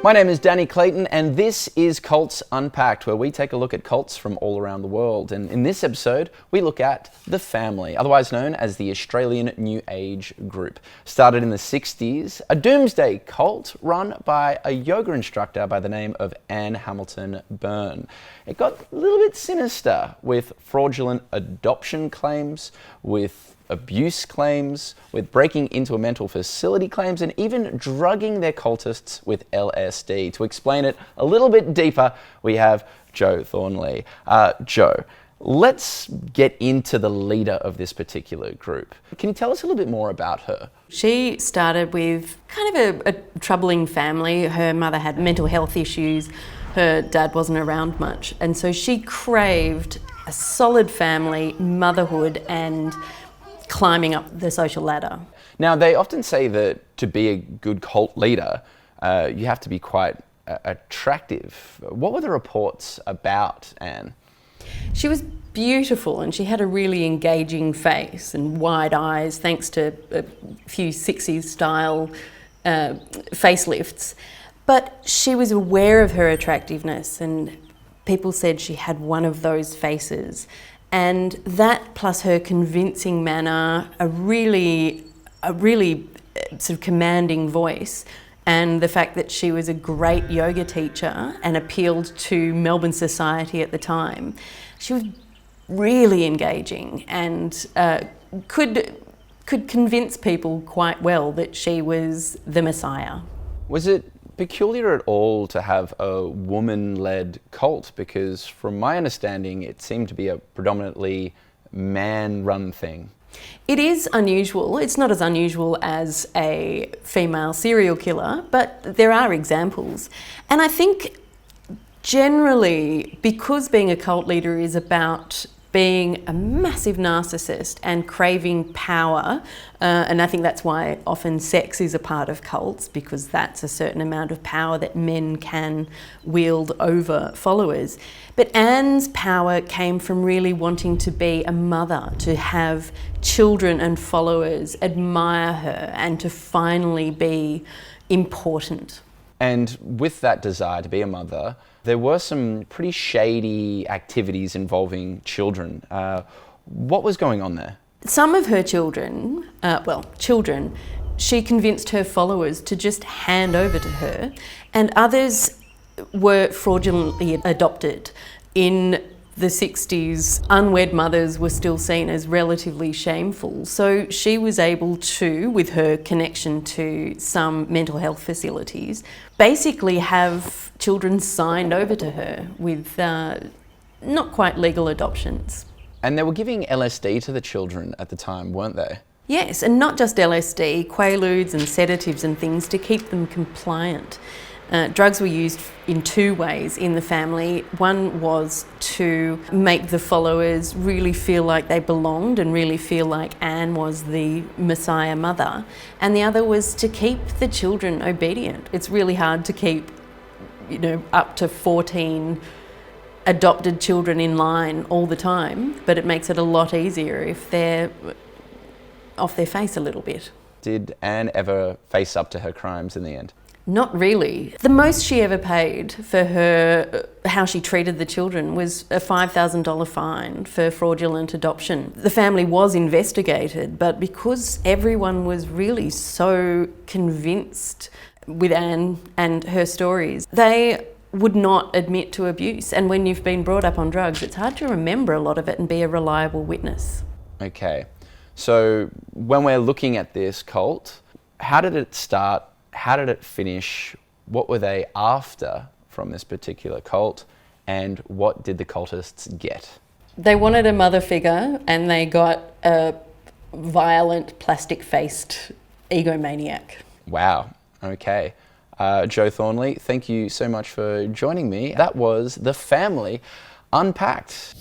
My name is Danny Clayton, and this is Cults Unpacked, where we take a look at cults from all around the world. And in this episode, we look at The Family, otherwise known as the Australian New Age group. Started in the 60s, a doomsday cult run by a yoga instructor by the name of Hamilton Byrne. It got a little bit sinister with fraudulent adoption claims, with abuse claims, with breaking into a mental facility claims, and even drugging their cultists with LSD. To explain it a little bit deeper, we have Jo Thornely. Jo, let's get into the leader of this particular group. Can you tell us a little bit more about her? She started with kind of a troubling family. Her mother had mental health issues. Her dad wasn't around much. And so she craved a solid family, motherhood, and climbing up the social ladder. Now, they often say that to be a good cult leader, you have to be quite attractive. What were the reports about Anne? She was beautiful and she had a really engaging face and wide eyes, thanks to a few 60s style facelifts. But she was aware of her attractiveness, and people said she had one of those faces. And that, plus her convincing manner, a really sort of commanding voice, and the fact that she was a great yoga teacher and appealed to Melbourne society at the time, she was really engaging and could convince people quite well that she was the Messiah. Was it peculiar at all to have a woman-led cult? Because from my understanding, it seemed to be a predominantly man-run thing. It is unusual. It's not as unusual as a female serial killer, but there are examples. And I think generally, because being a cult leader is about being a massive narcissist and craving power, and I think that's why often sex is a part of cults, because that's a certain amount of power that men can wield over followers. But Anne's power came from really wanting to be a mother, to have children and followers admire her, and to finally be important. And with that desire to be a mother, there were some pretty shady activities involving children. What was going on there? Some of her children, she convinced her followers to just hand over to her, and others were fraudulently adopted. In the 60s, unwed mothers were still seen as relatively shameful. So she was able to, with her connection to some mental health facilities, basically have children signed over to her with not quite legal adoptions. And they were giving LSD to the children at the time, weren't they? Yes, and not just LSD, quaaludes and sedatives and things to keep them compliant. Drugs were used in two ways in the family. One was to make the followers really feel like they belonged and really feel like Anne was the Messiah mother. And the other was to keep the children obedient. It's really hard to keep, up to 14 adopted children in line all the time, but it makes it a lot easier if they're off their face a little bit. Did Anne ever face up to her crimes in the end? Not really. The most she ever paid for how she treated the children was a $5,000 fine for fraudulent adoption. The family was investigated, but because everyone was really so convinced with Anne and her stories, they would not admit to abuse. And when you've been brought up on drugs, it's hard to remember a lot of it and be a reliable witness. Okay, so when we're looking at this cult, how did it start? How did it finish? What were they after from this particular cult? And what did the cultists get? They wanted a mother figure, and they got a violent, plastic-faced egomaniac. Wow, okay. Jo Thornely, thank you so much for joining me. That was The Family Unpacked.